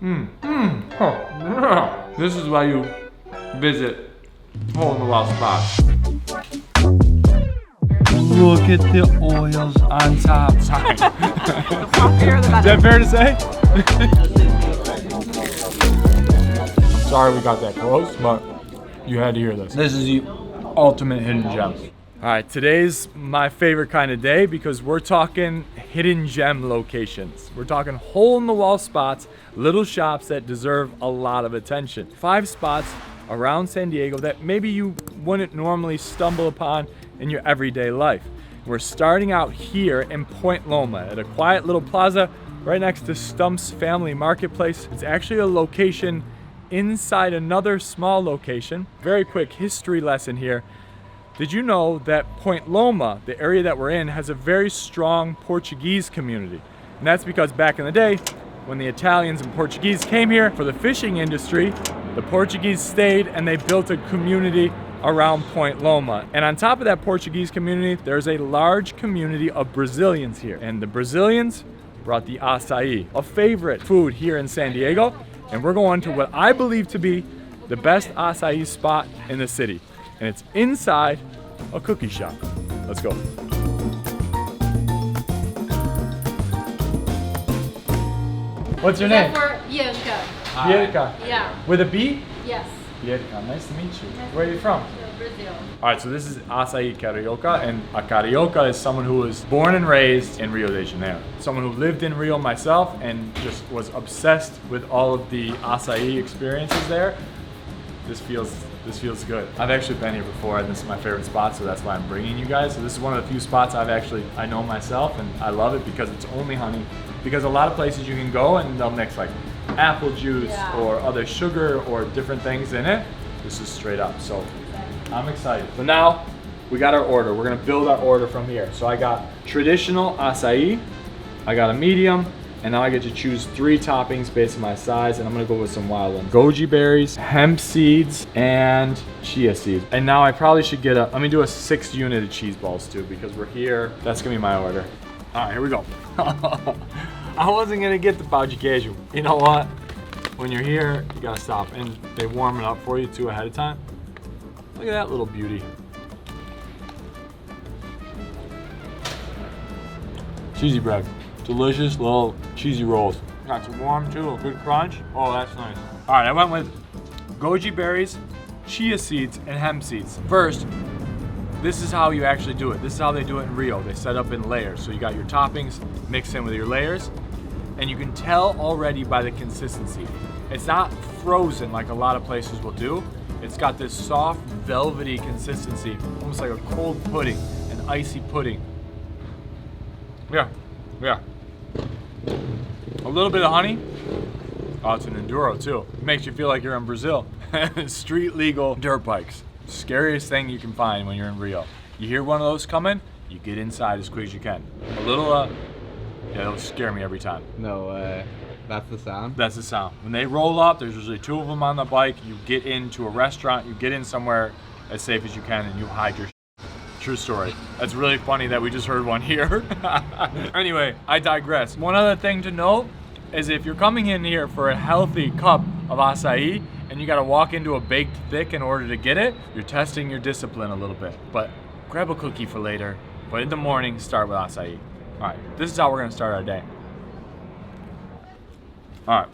Oh. This is why you visit hole in the wall spots. Look at the oils on top. Sorry. Is that fair to say? Sorry we got that close, but you had to hear this. This is the ultimate hidden gem. All right, today's my favorite kind of day because we're talking hidden gem locations. We're talking hole-in-the-wall spots, little shops that deserve a lot of attention. 5 spots around San Diego that maybe you wouldn't normally stumble upon in your everyday life. We're starting out here in Point Loma at a quiet little plaza right next to Stump's Family Marketplace. It's actually a location inside another small location. Very quick history lesson here. Did you know that Point Loma, the area that we're in, has a very strong Portuguese community? And that's because back in the day, when the Italians and Portuguese came here for the fishing industry, the Portuguese stayed and they built a community around Point Loma. And on top of that Portuguese community, there's a large community of Brazilians here. And the Brazilians brought the açaí, a favorite food here in San Diego. And we're going to what I believe to be the best açaí spot in the city. And it's inside a cookie shop. Let's go. What's your name? Bianca. Bianca. Yeah. With a B? Yes. Bianca, nice to meet you. Where are you from? Brazil. All right, so this is Açaí Carioca, and a Carioca is someone who was born and raised in Rio de Janeiro. Someone who lived in Rio myself and just was obsessed with all of the açaí experiences there. This feels good. I've actually been here before, and this is my favorite spot, so that's why I'm bringing you guys. So this is one of the few spots I know myself, and I love it because it's only honey. Because a lot of places you can go and they'll mix like apple juice or other sugar or different things in it. This is straight up, so I'm excited. So now we got our order. We're gonna build our order from here. So I got traditional açaí, I got a medium, and now I get to choose 3 toppings based on my size, and I'm gonna go with some wild ones. Goji berries, hemp seeds, and chia seeds. And now I probably should get let me do a 6 unit of cheese balls too, because we're here. That's gonna be my order. All right, here we go. I wasn't gonna get the pão de queijo. You know what? When you're here, you gotta stop. And they warm it up for you too ahead of time. Look at that little beauty. Cheesy bread. Delicious little cheesy rolls. Got some warm too, a good crunch. Oh, that's nice. All right, I went with goji berries, chia seeds, and hemp seeds. First, this is how you actually do it. This is how they do it in Rio. They set up in layers. So you got your toppings mixed in with your layers, and you can tell already by the consistency. It's not frozen like a lot of places will do. It's got this soft, velvety consistency, almost like a cold pudding, an icy pudding. Yeah. A little bit of honey. Oh, it's an enduro too. It makes you feel like you're in Brazil. Street legal dirt bikes. Scariest thing you can find when you're in Rio. You hear one of those coming, you get inside as quick as you can. A little, yeah, those scare me every time. No way. That's the sound? That's the sound. When they roll up, there's usually 2 of them on the bike. You get into a restaurant, you get in somewhere as safe as you can, and you hide your True story. That's really funny that we just heard one here. Anyway, I digress. One other thing to note is if you're coming in here for a healthy cup of açaí and you gotta walk into a baked thick in order to get it, you're testing your discipline a little bit. But grab a cookie for later. But in the morning, start with açaí. All right, this is how we're gonna start our day. All right,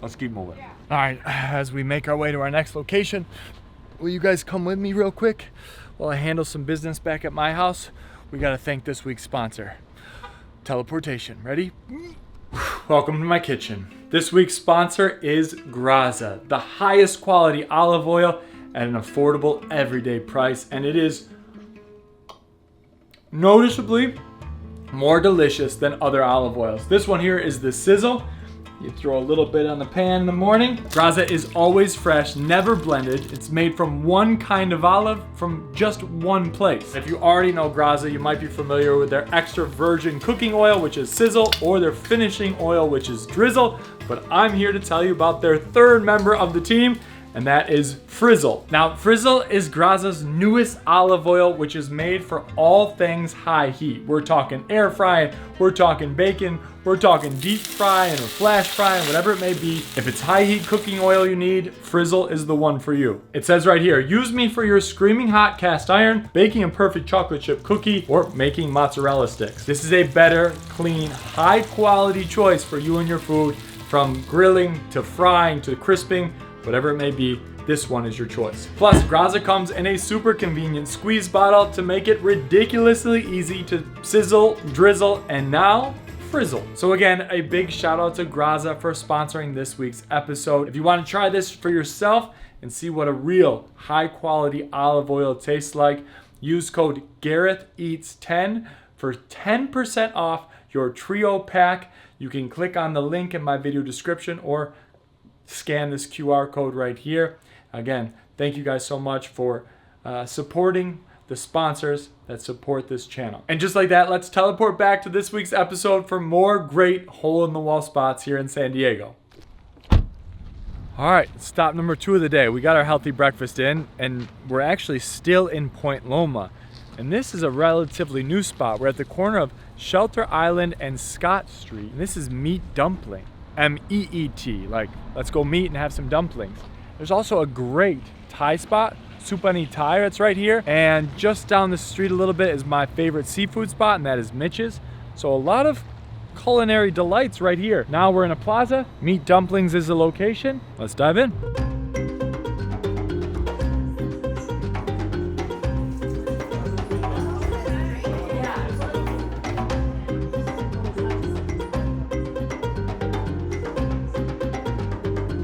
let's keep moving. All right, as we make our way to our next location, will you guys come with me real quick while I handle some business back at my house? We gotta thank this week's sponsor, Teleportation. Ready? Welcome to my kitchen. This week's sponsor is Graza, the highest quality olive oil at an affordable everyday price, and it is noticeably more delicious than other olive oils. This one here is the Sizzle. You throw a little bit on the pan in the morning. Graza is always fresh, never blended. It's made from one kind of olive from just one place. If you already know Graza, you might be familiar with their extra virgin cooking oil, which is Sizzle, or their finishing oil, which is Drizzle. But I'm here to tell you about their third member of the team, and that is Frizzle. Now, Frizzle is Graza's newest olive oil, which is made for all things high heat. We're talking air frying, we're talking bacon, We're talking deep frying or flash frying, whatever it may be. If it's high heat cooking oil you need, Frizzle is the one for you. It says right here, use me for your screaming hot cast iron, baking a perfect chocolate chip cookie, or making mozzarella sticks. This is a better, clean, high quality choice for you and your food. From grilling to frying to crisping, whatever it may be, this one is your choice. Plus, Graza comes in a super convenient squeeze bottle to make it ridiculously easy to sizzle, drizzle, and now frizzle. So again, a big shout out to Graza for sponsoring this week's episode. If you want to try this for yourself and see what a real high quality olive oil tastes like, use code GarethEats10 for 10% off your trio pack. You can click on the link in my video description or scan this QR code right here. Again, thank you guys so much for supporting the sponsors that support this channel. And just like that, let's teleport back to this week's episode for more great hole-in-the-wall spots here in San Diego. All right, stop number 2 of the day. We got our healthy breakfast in, and we're actually still in Point Loma. And this is a relatively new spot. We're at the corner of Shelter Island and Scott Street. And this is Meat Dumpling, M-E-E-T, like let's go meet and have some dumplings. There's also a great Thai spot, Supani Thai, that's right here. And just down the street a little bit is my favorite seafood spot, and that is Mitch's. So a lot of culinary delights right here. Now we're in a plaza. Meat Dumplings is the location. Let's dive in.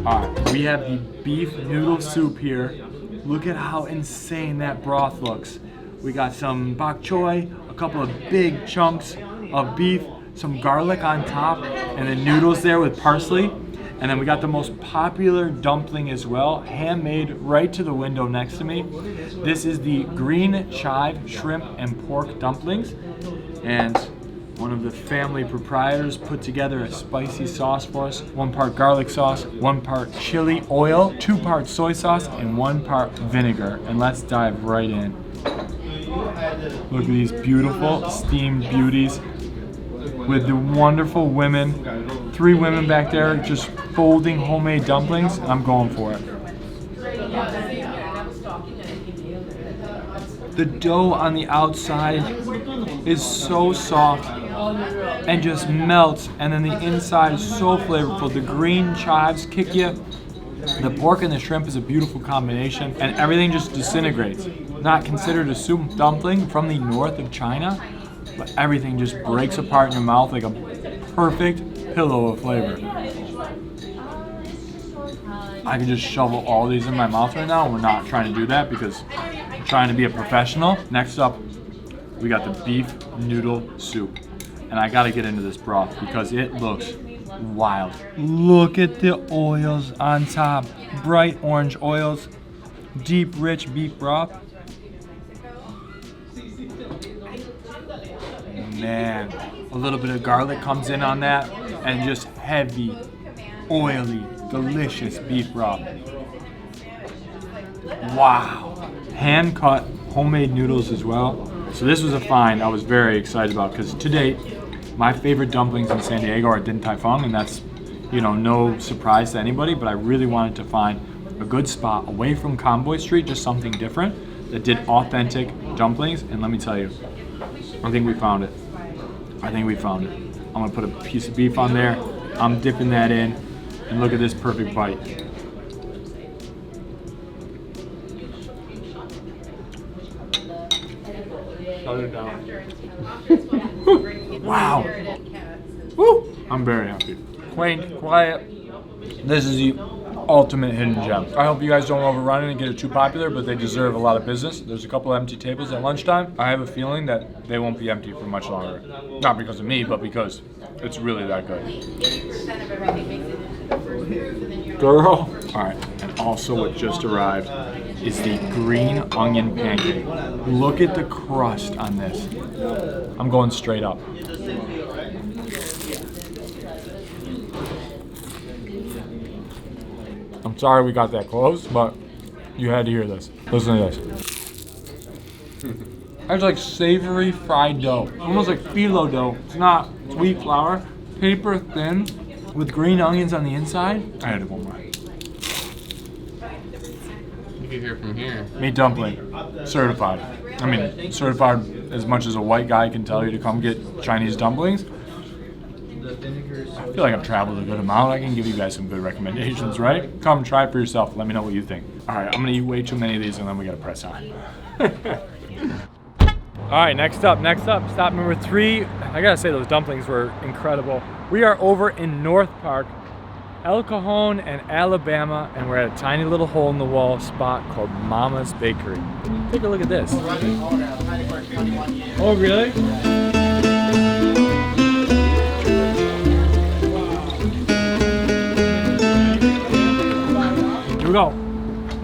Alright, we have the beef noodle soup here. Look at how insane that broth looks. We got some bok choy, a couple of big chunks of beef, some garlic on top, and then noodles there with parsley. And then we got the most popular dumpling as well, handmade right to the window next to me. This is the green chive, shrimp, and pork dumplings. And one of the family proprietors put together a spicy sauce for us. 1 part garlic sauce, 1 part chili oil, 2 parts soy sauce, and 1 part vinegar. And let's dive right in. Look at these beautiful steamed beauties with the wonderful women. 3 women back there just folding homemade dumplings. I'm going for it. The dough on the outside is so soft and just melts, and then the inside is so flavorful. The green chives kick you. The pork and the shrimp is a beautiful combination, and everything just disintegrates. Not considered a soup dumpling from the north of China, but everything just breaks apart in your mouth like a perfect pillow of flavor. I can just shovel all these in my mouth right now, and we're not trying to do that because I'm trying to be a professional. Next up, we got the beef noodle soup. And I gotta get into this broth because it looks wild. Look at the oils on top. Bright orange oils, deep, rich beef broth. Man, a little bit of garlic comes in on that, and just heavy, oily, delicious beef broth. Wow. Hand cut homemade noodles as well. So this was a find I was very excited about because to date, my favorite dumplings in San Diego are Din Tai Fung, and that's, you know, no surprise to anybody, but I really wanted to find a good spot away from Convoy Street, just something different that did authentic dumplings. And let me tell you, I think we found it. I think we found it. I'm gonna put a piece of beef on there. I'm dipping that in, and look at this perfect bite. Shut it down. Wow. Woo! I'm very happy. Quaint, quiet. This is the ultimate hidden gem. I hope you guys don't overrun it and get it too popular, but they deserve a lot of business. There's a couple empty tables at lunchtime. I have a feeling that they won't be empty for much longer. Not because of me, but because it's really that good. Girl. All right, and also what just arrived is the green onion pancake. Look at the crust on this. I'm going straight up. I'm sorry we got that close, but you had to hear this. Listen to this. It's like savory fried dough. Almost like phyllo dough. It's not wheat flour. paper thin with green onions on the inside. I had to go more. You can hear from here. Meat dumpling, certified. I mean, certified as much as a white guy can tell you to come get Chinese dumplings. I feel like I've traveled a good amount. I can give you guys some good recommendations, right? Come try it for yourself. Let me know what you think. All right, I'm gonna eat way too many of these and then we gotta press on. All right, next up, stop number 3. I gotta say those dumplings were incredible. We are over in North Park, El Cajon and Alabama, and we're at a tiny little hole-in-the-wall spot called Mama's Bakery. Take a look at this. Oh, really? Here we go.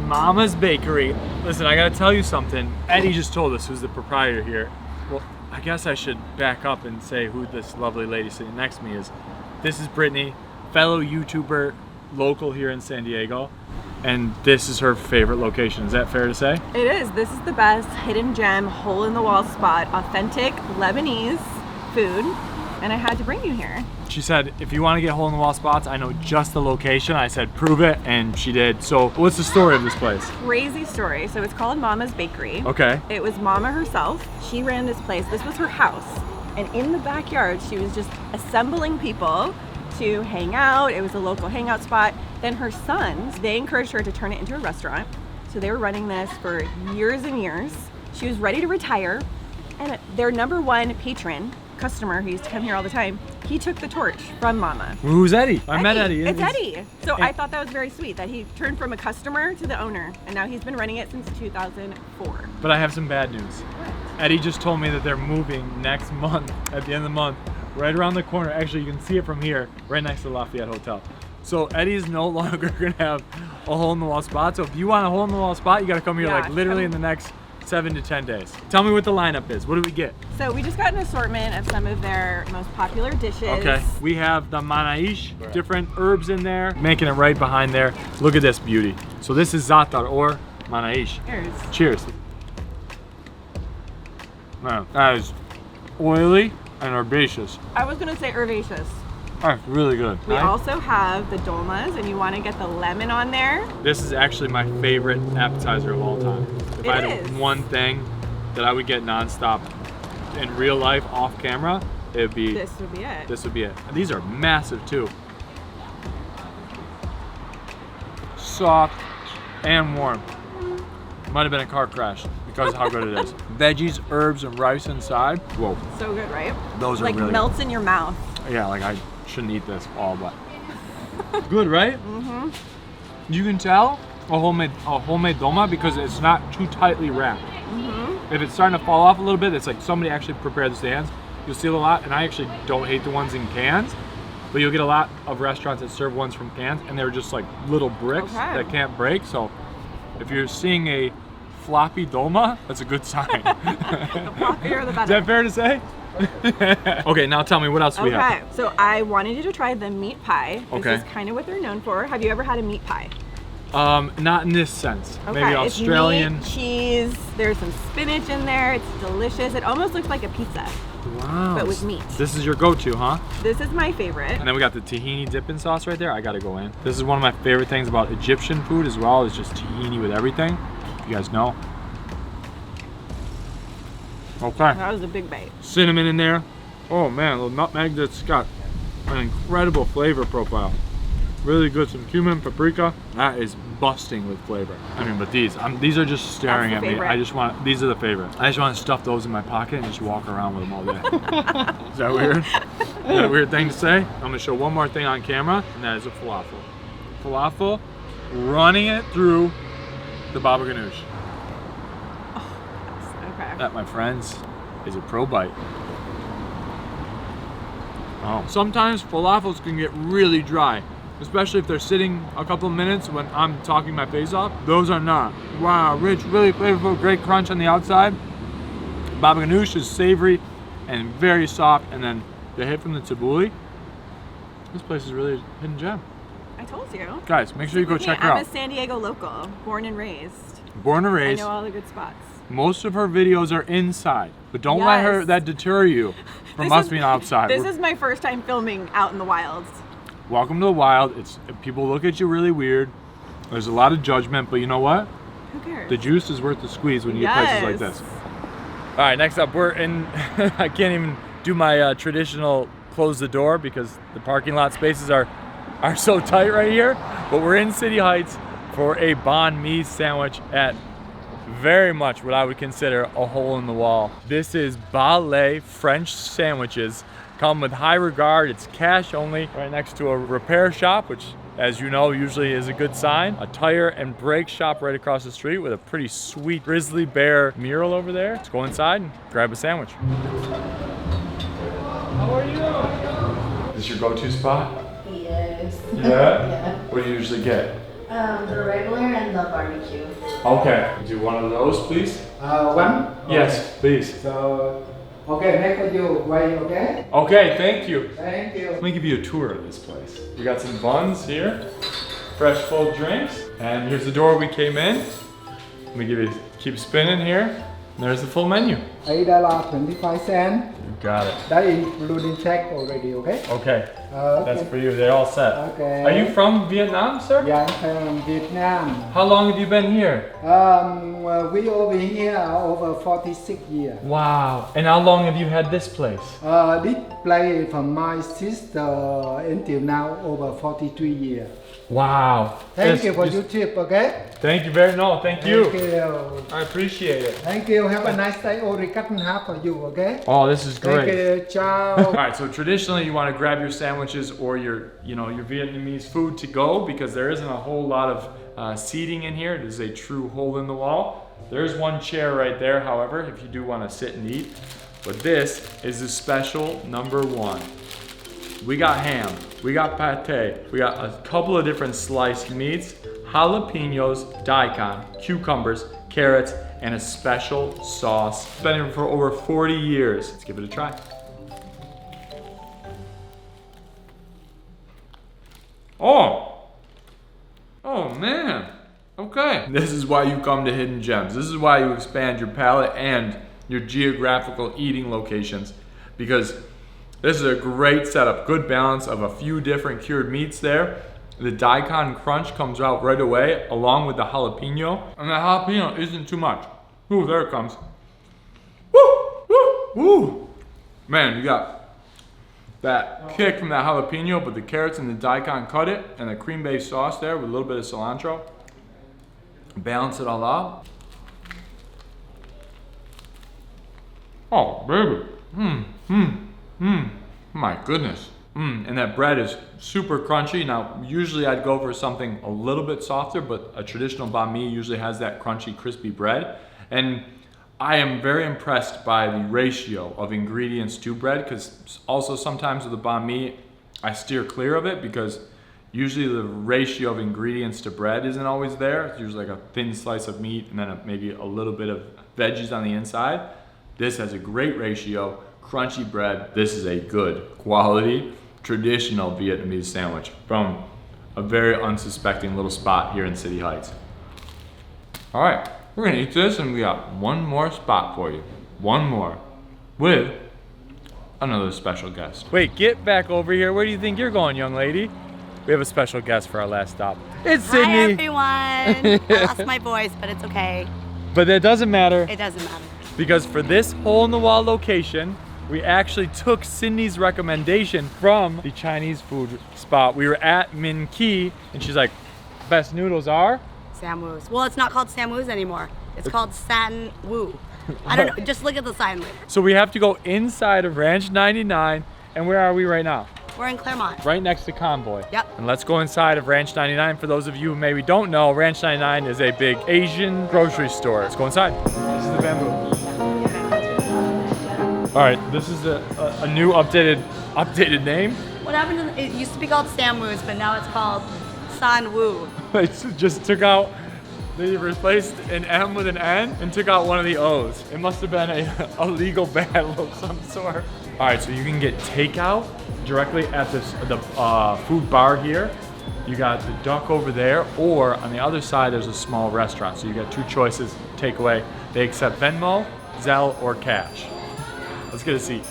Mama's Bakery. Listen, I gotta tell you something. Eddie just told us who's the proprietor here. Well, I guess I should back up and say who this lovely lady sitting next to me is. This is Brittany, fellow YouTuber, local here in San Diego, and this is her favorite location. Is that fair to say? It is. This is the best hidden gem, hole-in-the-wall spot, authentic Lebanese food, and I had to bring you here. She said, if you want to get hole-in-the-wall spots, I know just the location. I said, prove it, and she did. So what's the story of this place? Crazy story. So it's called Mama's Bakery. Okay. It was Mama herself. She ran this place. This was her house. And in the backyard, she was just assembling people to hang out. It was a local hangout spot. Then her sons, they encouraged her to turn it into a restaurant. So they were running this for years and years. She was ready to retire. And their #1 patron, customer who used to come here all the time, he took the torch from Mama. Who's Eddie? I met Eddie. It's Eddie. So I thought that was very sweet that he turned from a customer to the owner, and now he's been running it since 2004. But I have some bad news. Eddie just told me that they're moving next month, at the end of the month, right around the corner. Actually, you can see it from here, right next to the Lafayette Hotel. So Eddie's no longer gonna have a hole-in-the-wall spot. So if you want a hole-in-the-wall spot, you gotta come here like literally in the next 7 to 10 days. Tell me what the lineup is. What do we get? So we just got an assortment of some of their most popular dishes. Okay, we have the manaish, different herbs in there, making it right behind there. Look at this beauty. So this is za'atar or manaish. Cheers. Cheers. Man, that is oily and herbaceous. I was gonna say herbaceous. That's really good. We also have the dolmas, and you want to get the lemon on there. This is actually my favorite appetizer of all time. If I had one thing that I would get nonstop in real life, off camera, it'd be this would be it. This would be it. These are massive too. Soft and warm. Might have been a car crash because of how good it is. Veggies, herbs, and rice inside. Whoa. So good, right? Those are like really melts in your mouth. Yeah, like I shouldn't eat this all, but good, right? Mm-hmm. You can tell a homemade doma because it's not too tightly wrapped. Mm-hmm. If it's starting to fall off a little bit, it's like somebody actually prepared the stands. You'll see it a lot, and I actually don't hate the ones in cans, but you'll get a lot of restaurants that serve ones from cans, and they're just like little bricks that can't break. So if you're seeing a floppy doma, that's a good sign. The floppier the better. Is that fair to say? Okay, now tell me what else we have. Okay, so I wanted you to try the meat pie. Okay. This is kind of what they're known for. Have you ever had a meat pie? Not in this sense. Okay, Maybe Australian. It's meat, cheese, there's some spinach in there. It's delicious. It almost looks like a pizza. Wow. But with meat. This is your go-to, huh? This is my favorite. And then we got the tahini dipping sauce right there. I gotta go in. This is one of my favorite things about Egyptian food as well, is just tahini with everything. You guys know. Okay. That was a big bite. Cinnamon in there. Oh man, a little nutmeg that's got an incredible flavor profile. Really good. Some cumin, paprika. That is busting with flavor. I mean, but these are just staring at me. I just want, these are the favorite. I just want to stuff those in my pocket and just walk around with them all day. Is that weird? Is that a weird thing to say? I'm gonna show one more thing on camera, and that is a falafel. Falafel, running it through the baba ganoush. Okay. That, my friends, is a pro bite. Oh. Sometimes falafels can get really dry, especially if they're sitting a couple of minutes when I'm talking my face off. Those are not. Wow, rich, really flavorful, great crunch on the outside. Baba ganoush is savory and very soft, and then the hit from the tabbouleh. This place is really a hidden gem. I told you. Guys, make sure you go check her out. I'm a San Diego local, born and raised. Born and raised. I know all the good spots. Most of her videos are inside, but don't let her that deter you from us being outside. This is my first time filming out in the wilds. Welcome to the wild. People look at you really weird. There's a lot of judgment, but you know what? Who cares? The juice is worth the squeeze when you get places like this. All right, next up, we're in, I can't even do my traditional close the door because the parking lot spaces are so tight right here, but we're in City Heights for a banh mi sandwich at very much what I would consider a hole in the wall. This is ballet French sandwiches, come with high regard. It's cash only, right next to a repair shop, which as you know usually is a good sign. A tire and brake shop right across the street with a pretty sweet grizzly bear mural over there. Let's go inside and grab a sandwich. How are you? Is this your go-to spot? Yes. Yeah? Yeah. What do you usually get? The regular and the barbecue. Okay. Do one of those, please? One? Yes, please. So, okay, make for you. Wait, okay? Okay, thank you. Thank you. Let me give you a tour of this place. We got some buns here, fresh full drinks, and here's the door we came in. Let me keep spinning here. There's the full menu. $8.25. You got it. That including tax already, okay? Okay. Okay. That's for you. They're all set. Okay. Are you from Vietnam, sir? Yeah, I'm from Vietnam. How long have you been here? Well, we over here over 46 years. Wow. And how long have you had this place? This place from my sister until now over 43 years. Wow. Thank you for your tip, okay? Thank you very much. Thank you. Thank you. I appreciate it. Thank you. Have a nice day. Only cut in half for you, okay? Oh, this is great. Thank you. Ciao. All right, so traditionally you want to grab your sandwiches or your Vietnamese food to go because there isn't a whole lot of seating in here. It is a true hole in the wall. There's one chair right there, however, if you do want to sit and eat. But this is the special number one. We got ham, we got pate, we got a couple of different sliced meats, jalapenos, daikon, cucumbers, carrots, and a special sauce. Been here for over 40 years. Let's give it a try. Oh man, okay. This is why you come to Hidden Gems. This is why you expand your palate and your geographical eating locations, because this is a great setup, good balance of a few different cured meats there. The daikon crunch comes out right away, along with the jalapeno. And the jalapeno isn't too much. Ooh, there it comes. Woo, woo, woo. Man, you got that kick from that jalapeno, but the carrots and the daikon cut it, and the cream-based sauce there with a little bit of cilantro. Balance it all out. Oh, baby. My goodness. And that bread is super crunchy. Now, usually I'd go for something a little bit softer, but a traditional banh mi usually has that crunchy, crispy bread. And I am very impressed by the ratio of ingredients to bread, because also sometimes with the banh mi, I steer clear of it because usually the ratio of ingredients to bread isn't always there. It's usually like a thin slice of meat and then maybe a little bit of veggies on the inside. This has a great ratio. Crunchy bread. This is a good quality traditional Vietnamese sandwich from a very unsuspecting little spot here in City Heights. All right, we're gonna eat this and we got one more spot for you. One more with another special guest. Wait, get back over here. Where do you think you're going, young lady? We have a special guest for our last stop. It's Sydney. Hi everyone. I lost my voice, but it's okay. But that doesn't matter. It doesn't matter. Because for this hole-in-the-wall location, we actually took Sydney's recommendation from the Chinese food spot. We were at Min Ki, and she's like, best noodles are? Samwoo's. Well, it's not called Samwoo's anymore. It's called Satin Woo. I don't know. Just look at the sign later. So we have to go inside of Ranch 99, and where are we right now? We're in Claremont. Right next to Convoy. Yep. And let's go inside of Ranch 99. For those of you who maybe don't know, Ranch 99 is a big Asian grocery store. Let's go inside. This is the bamboo. All right, this is a new updated name. What happened to it used to be called Samwoo's, but now it's called San Woo. They just took out, they replaced an M with an N and took out one of the O's. It must have been a legal battle of some sort. All right, so you can get takeout directly at the food bar here. You got the duck over there, or on the other side, there's a small restaurant. So you got two choices, takeaway. They accept Venmo, Zelle, or cash. Let's get a seat.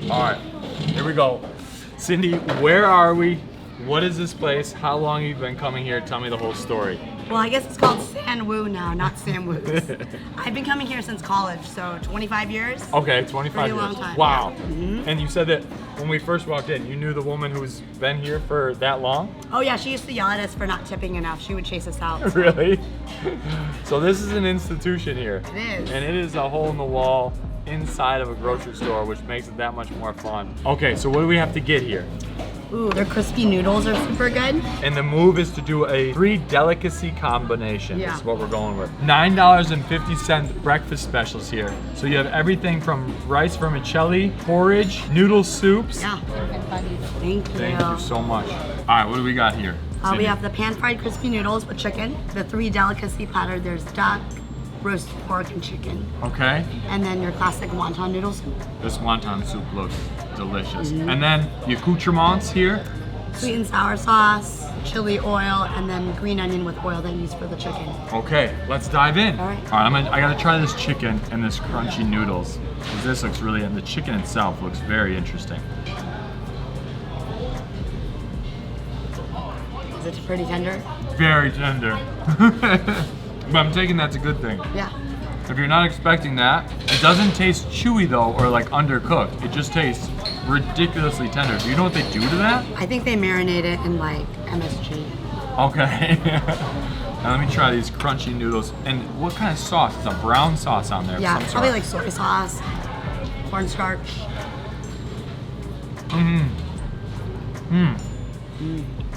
All right, here we go. Cindy, where are we? What is this place? How long have you been coming here? Tell me the whole story. Well, I guess it's called San Wu now, not Sam Woo's. I've been coming here since college, so 25 years. Okay, 25 Pretty years. long time. Wow. Yeah. Mm-hmm. And you said that when we first walked in, you knew the woman who's been here for that long? Oh yeah, she used to yell at us for not tipping enough. She would chase us out. So. Really? So this is an institution here. It is. And it is a hole in the wall inside of a grocery store, which makes it that much more fun. Okay, so what do we have to get here? Ooh, their crispy noodles are super good. And the move is to do a 3 delicacy combination. Yeah. That's what we're going with. $9.50 breakfast specials here. So you have everything from rice vermicelli, porridge, noodle soups. Yeah. Thank you. Thank you so much. All right, what do we got here? We Cindy? have the pan-fried crispy noodles with chicken, the 3 delicacy platter. There's duck, roast pork, and chicken. Okay. And then your classic wonton noodle soup. This wonton soup looks delicious. And then the accoutrements here. Sweet and sour sauce, chili oil, and then green onion with oil that you use for the chicken. Okay, let's dive in. All right. I gotta try this chicken and this crunchy noodles. 'Cause this looks really, and the chicken itself looks very interesting. Is it pretty tender? Very tender. But I'm taking that's a good thing. Yeah. If you're not expecting that, it doesn't taste chewy though, or like undercooked. It just tastes ridiculously tender. Do you know what they do to that? I think they marinate it in like MSG. Okay. Now let me try these crunchy noodles. And what kind of sauce? It's a brown sauce on there. of Yeah, some it's probably sort. like soy sauce, cornstarch.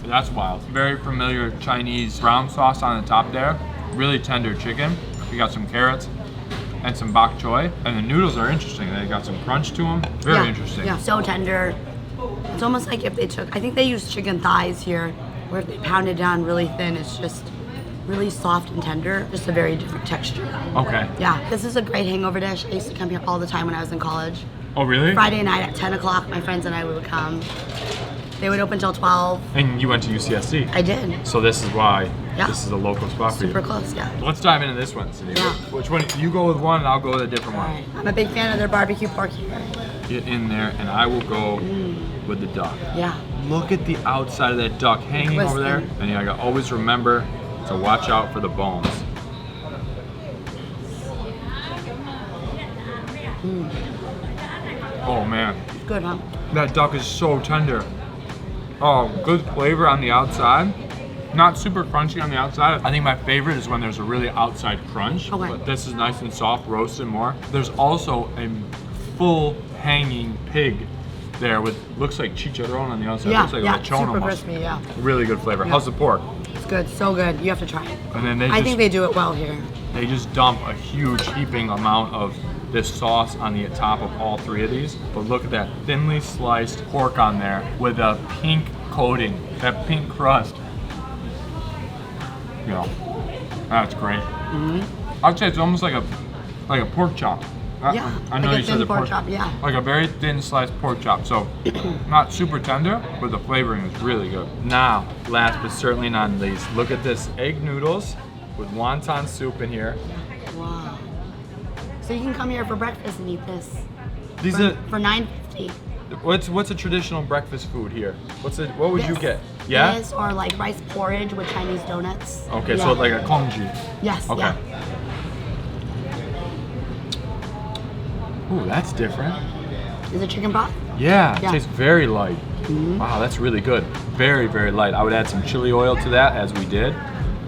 That's wild. Very familiar Chinese brown sauce on the top there. Really tender chicken. You got some carrots and some bok choy. And the noodles are interesting. They got some crunch to them. Very interesting. Yeah, so tender. It's almost like if they took, I think they use chicken thighs here, where if they pound it down really thin, it's just really soft and tender. Just a very different texture. Okay. Yeah, this is a great hangover dish. I used to come here all the time when I was in college. Oh, really? Friday night at 10 o'clock, my friends and I would come. They would open till 12. And you went to UCSC. I did. So this is why Yeah. this is a local spot for you. Super close, yeah. Let's dive into this one, Cindy. Yeah. Which one? You go with one and I'll go with a different All one. right. I'm a big fan of their barbecue pork here. Get in there and I will go with the duck. Yeah. Look at the outside of that duck hanging over there. Twisting. And you gotta always remember to watch out for the bones. Oh man, Good, huh? that duck is so tender. Oh, good flavor on the outside. Not super crunchy on the outside. I think my favorite is when there's a really outside crunch. Okay. But this is nice and soft, roasted more. There's also a full hanging pig there with, looks like chicharron on the outside. Yeah, Looks like yeah, a lechon super almost. crispy, yeah. Really good flavor. How's the pork? It's good, so good. You have to try it. And then I think they do it well here. they just dump a huge heaping amount of this sauce on the top of all 3 of these. But look at that thinly sliced pork on there with a pink coating, that pink crust. You know, that's great. I'd say it's almost like a pork chop. Yeah, I know like a you said thin the pork chop, yeah. Like a very thin sliced pork chop. So not super tender, but the flavoring is really good. Now, last but certainly not least, look at this egg noodles with wonton soup in here. Wow. So you can come here for breakfast and eat this. These for, are for $9.50. what's a traditional breakfast food here? What would you This. get? Yeah. This or like rice porridge with Chinese donuts. Okay, Yeah. so like a congee. Yes. Okay. Yeah. Ooh, that's different. Is it chicken broth? Yeah, it Yeah. tastes very light. Wow, that's really good. Very, very light. I would add some chili oil to that, as we did.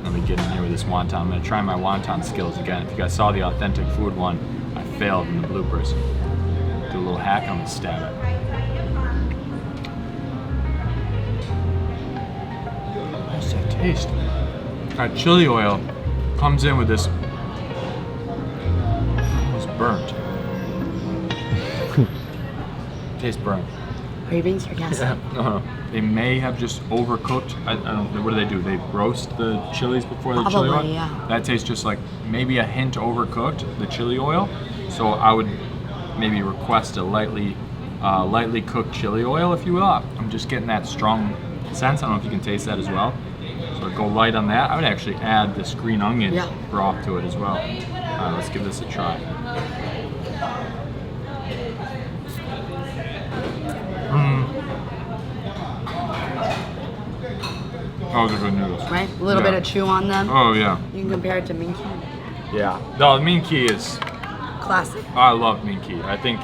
Let me get in here with this wonton. I'm gonna try my wonton skills again. If you guys saw the authentic food one, I failed in the bloopers. Do a little hack, I'm gonna stab it. How's that taste? That chili oil comes in with this. It's burnt. Tastes burnt. Are you being sarcastic? No. They may have just overcooked. I don't know. What do? They roast the chilies before the chili oil? Probably, yeah. That tastes just like maybe a hint overcooked, the chili oil. So I would maybe request a lightly cooked chili oil, if you will. I'm just getting that strong sense. I don't know if you can taste that as well. So go light on that. I would actually add this green onion broth to it as well. Let's give this a try. Oh, they're good noodles. Right? A little bit of chew on them. Oh, yeah. You can compare it to Minky. Yeah. No, the Minky is... Classic. I love Minky. I think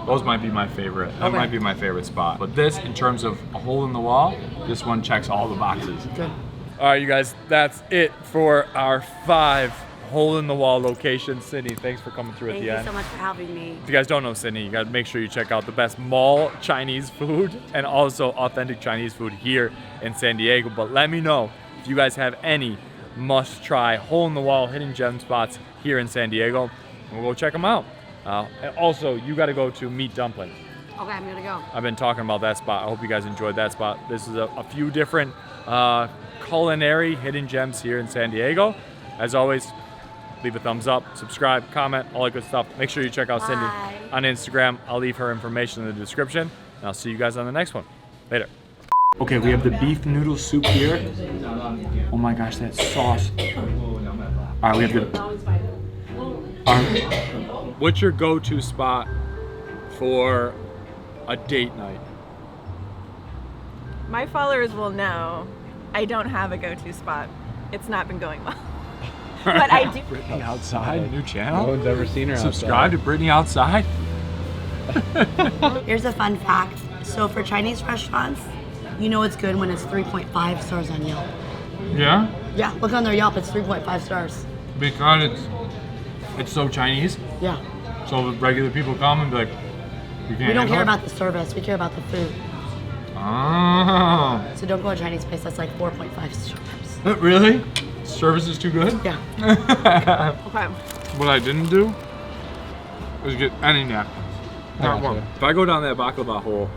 those might be my favorite. That might be my favorite spot. But this, in terms of a hole in the wall, this one checks all the boxes. Good. All right, you guys, that's it for our 5 hole-in-the-wall locations. Sydney, thanks for coming through at the end. Thank you so much for having me. If you guys don't know Sydney, you gotta make sure you check out the best mall Chinese food and also authentic Chinese food here in San Diego. But let me know if you guys have any must-try hole-in-the-wall hidden gem spots here in San Diego, and we'll go check them out. And also, you gotta go to Meet Dumpling. Okay, I'm gonna go. I've been talking about that spot. I hope you guys enjoyed that spot. This is a few different culinary hidden gems here in San Diego. As always, leave a thumbs up, subscribe, comment, all that good stuff. Make sure you check out Cindy on Instagram. I'll leave her information in the description. And I'll see you guys on the next one. Later. Okay, we have the beef noodle soup here. Oh my gosh, that sauce. All right, we have the... what's your go-to spot for a date night? My followers will know I don't have a go-to spot. It's not been going well. But I do. Brittany Outside, new channel. No one's ever seen her Subscribe to Brittany Outside. Here's a fun fact. So for Chinese restaurants, you know it's good when it's 3.5 stars on Yelp. Yeah? Yeah, look on their Yelp, it's 3.5 stars. Because it's so Chinese. Yeah. So the regular people come and be like, We don't care about the service, we care about the food. Oh. So don't go to a Chinese place that's like 4.5 stars. Really? Service is too good? Yeah. Okay. What I didn't do was get any napkins. Not one. If I go down that baklava hole,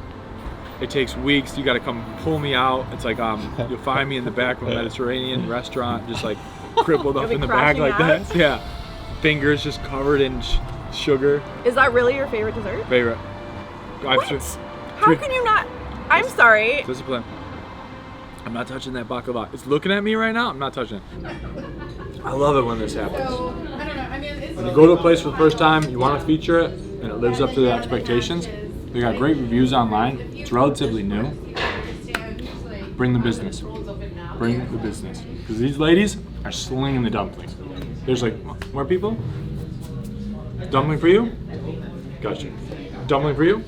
it takes weeks. You gotta come pull me out. It's like you'll find me in the back of a Mediterranean restaurant, just like crippled up in the back like that. Yeah. Fingers just covered in sugar. Is that really your favorite dessert? Favorite. What? How can you not? I'm sorry. Discipline. I'm not touching that baklava. It's looking at me right now. I'm not touching it. I love it when this happens. When you go to a place for the first time, you want to feature it, and it lives up to the expectations. They got great reviews online. It's relatively new. Bring the business. Bring the business. Because these ladies are slinging the dumplings. There's like, more people? Dumpling for you? Gotcha. Dumpling for you?